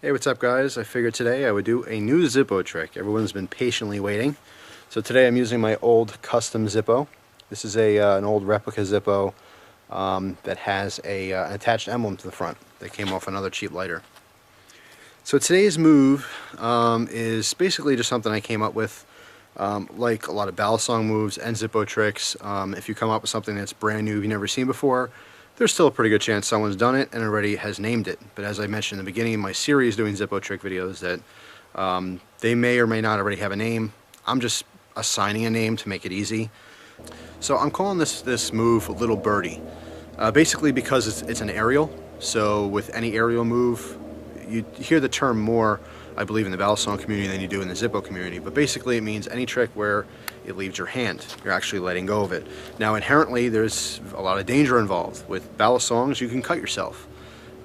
Hey, what's up guys? I figured today I would do a new Zippo trick. Everyone's been patiently waiting. So today I'm using my old custom Zippo. This is an old replica Zippo that has an attached emblem to the front that came off another cheap lighter. So today's move is basically just something I came up with, like a lot of ballast song moves and Zippo tricks. If you come up with something that's brand new you've never seen before, there's still a pretty good chance someone's done it and already has named it. But as I mentioned in the beginning of my series doing Zippo trick videos, that they may or may not already have a name. I'm just assigning a name to make it easy. So I'm calling this move Little Birdie, basically because it's an aerial. So with any aerial move, you hear the term more, I believe, in the ballast song community than you do in the Zippo community. But basically it means any trick where it leaves your hand. You're actually letting go of it. Now inherently there's a lot of danger involved. With ballast songs you can cut yourself.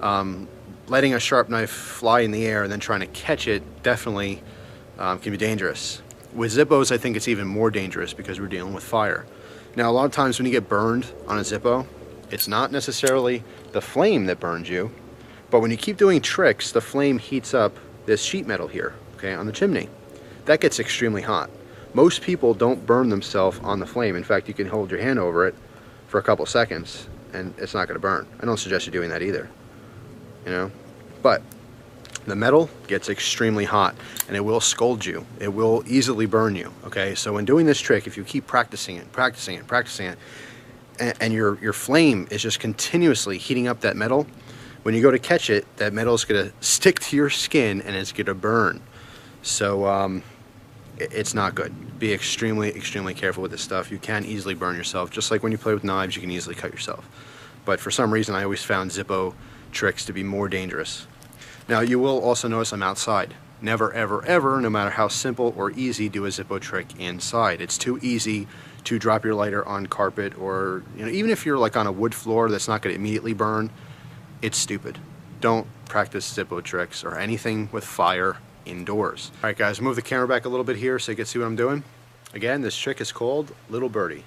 Letting a sharp knife fly in the air and then trying to catch it definitely can be dangerous. With Zippos I think it's even more dangerous because we're dealing with fire. Now a lot of times when you get burned on a Zippo, it's not necessarily the flame that burns you, but when you keep doing tricks, the flame heats up this sheet metal here, okay, on the chimney. That gets extremely hot. Most people don't burn themselves on the flame. In fact, you can hold your hand over it for a couple seconds and it's not going to burn. I don't suggest you doing that either, you know. But the metal gets extremely hot and it will scald you. It will easily burn you, okay? So when doing this trick, if you keep practicing it, and your flame is just continuously heating up that metal, when you go to catch it, that metal is going to stick to your skin and it's going to burn. So it's not good. Be extremely careful with this stuff. You can easily burn yourself. Just like when you play with knives, you can easily cut yourself. But for some reason, I always found Zippo tricks to be more dangerous. Now, you will also notice I'm outside. Never, ever, ever, no matter how simple or easy, do a Zippo trick inside. It's too easy to drop your lighter on carpet, or even if you're like on a wood floor that's not going to immediately burn. It's stupid. Don't practice Zippo tricks or anything with fire indoors. All right, guys, move the camera back a little bit here so you can see what I'm doing. Again, this trick is called Little Birdie.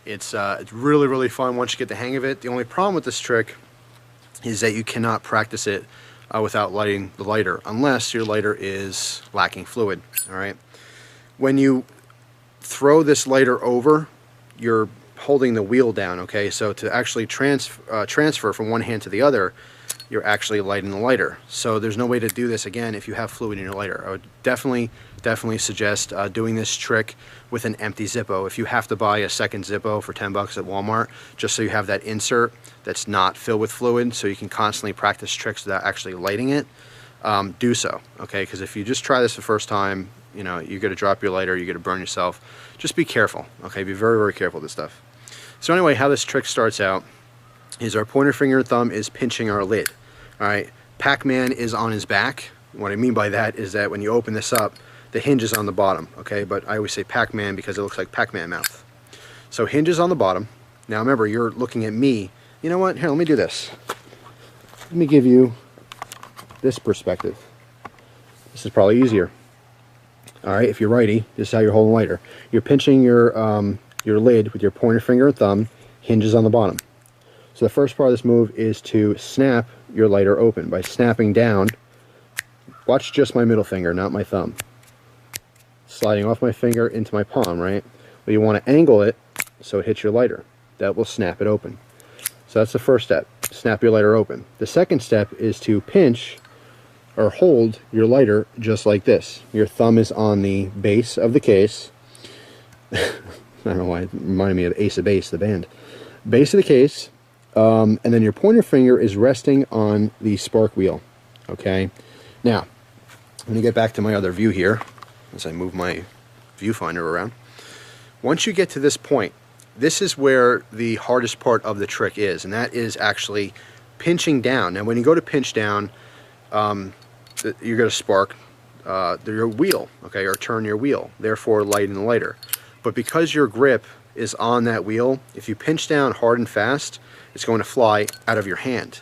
It's really fun once you get the hang of it. The only problem with this trick is that you cannot practice it without lighting the lighter, unless your lighter is lacking fluid. All right. When you throw this lighter over, you're holding the wheel down, okay? So to actually transfer from one hand to the other, you're actually lighting the lighter. So there's no way to do this again if you have fluid in your lighter. I would definitely suggest doing this trick with an empty Zippo. If you have to buy a second Zippo for 10 bucks at Walmart, just so you have that insert that's not filled with fluid, so you can constantly practice tricks without actually lighting it, do so, okay? Because if you just try this the first time, you're going to drop your lighter, you're going to burn yourself. Just be careful, okay? Be very careful with this stuff. So anyway, how this trick starts out is our pointer finger and thumb is pinching our lid. All right, Pac-Man is on his back. What I mean by that is that when you open this up, the hinge is on the bottom, okay? But I always say Pac-Man because it looks like Pac-Man mouth. So hinge is on the bottom. Now remember, you're looking at me. You know what? Here, let me do this. Let me give you this perspective. This is probably easier. All right, if you're righty, this is how you're holding the lighter. You're pinching your lid with your pointer finger and thumb, hinges on the bottom. So the first part of this move is to snap your lighter open by snapping down. Watch just my middle finger, not my thumb. Sliding off my finger into my palm, right? But you want to angle it so it hits your lighter. That will snap it open. So that's the first step, snap your lighter open. The second step is to pinch or hold your lighter just like this. Your thumb is on the base of the case. I don't know why it reminded me of Ace of Base, the band. Base of the case, and then your pointer finger is resting on the spark wheel, okay? Now, let me get back to my other view here as I move my viewfinder around. Once you get to this point, this is where the hardest part of the trick is, and that is actually pinching down. Now, when you go to pinch down, you're going to spark your wheel, okay, or turn your wheel, therefore lighting the lighter. But because your grip is on that wheel, if you pinch down hard and fast, it's going to fly out of your hand.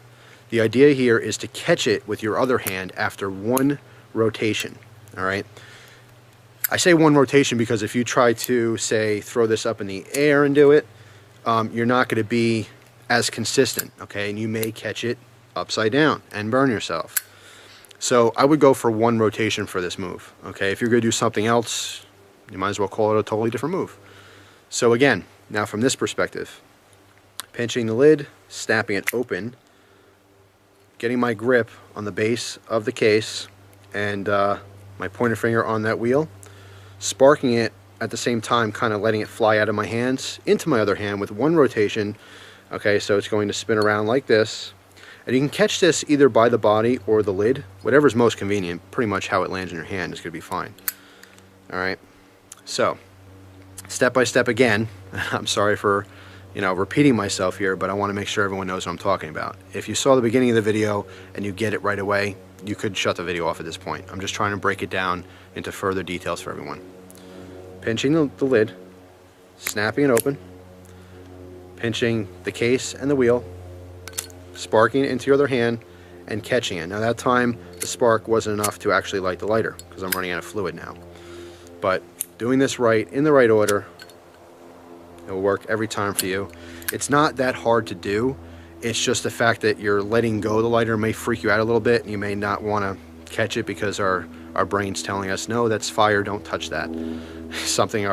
The idea here is to catch it with your other hand after one rotation, all right? I say one rotation because if you try to, say, throw this up in the air and do it, you're not going to be as consistent, okay? And you may catch it upside down and burn yourself. So I would go for one rotation for this move, okay? If you're going to do something else, you might as well call it a totally different move. So again, now from this perspective, pinching the lid, snapping it open, getting my grip on the base of the case, and my pointer finger on that wheel, sparking it at the same time, kind of letting it fly out of my hands into my other hand with one rotation. Okay, so it's going to spin around like this. And you can catch this either by the body or the lid, whatever's most convenient. Pretty much how it lands in your hand is going to be fine. Alright, so step by step again. I'm sorry for, repeating myself here, but I want to make sure everyone knows what I'm talking about. If you saw the beginning of the video and you get it right away, you could shut the video off at this point. I'm just trying to break it down into further details for everyone. Pinching the lid, snapping it open, pinching the case and the wheel, sparking it into your other hand, and catching it. Now that time the spark wasn't enough to actually light the lighter because I'm running out of fluid now. But doing this right, in the right order, it will work every time for you. It's not that hard to do. It's just the fact that you're letting go of the lighter may freak you out a little bit, and you may not want to catch it because our brain's telling us, no, that's fire, don't touch that. Something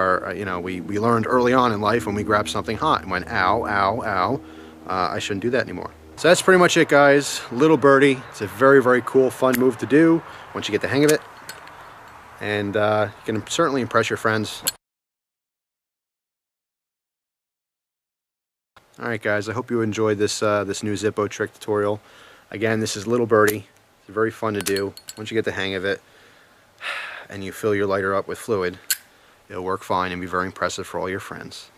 we learned early on in life when we grabbed something hot and went, ow, ow, ow, I shouldn't do that anymore. So that's pretty much it, guys. Little birdie. It's a very, very cool, fun move to do once you get the hang of it. And you can certainly impress your friends. Alright guys, I hope you enjoyed this this new Zippo trick tutorial. Again, this is Little Birdie. It's very fun to do. Once you get the hang of it and you fill your lighter up with fluid, it'll work fine and be very impressive for all your friends.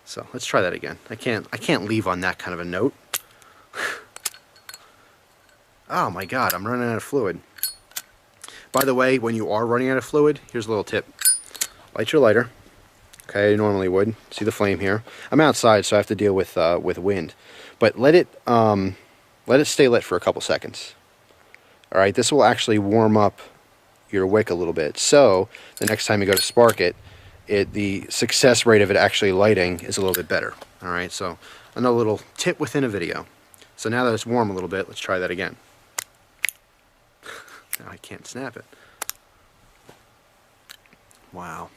So let's try that again. I can't leave on that kind of a note. Oh my god, I'm running out of fluid. By the way, when you are running out of fluid, here's a little tip. Light your lighter. Okay, I normally would. See the flame here. I'm outside, so I have to deal with wind. But let it stay lit for a couple seconds. Alright, this will actually warm up your wick a little bit. So the next time you go to spark it, the success rate of it actually lighting is a little bit better. Alright, so another little tip within a video. So now that it's warm a little bit, let's try that again. Now I can't snap it. Wow.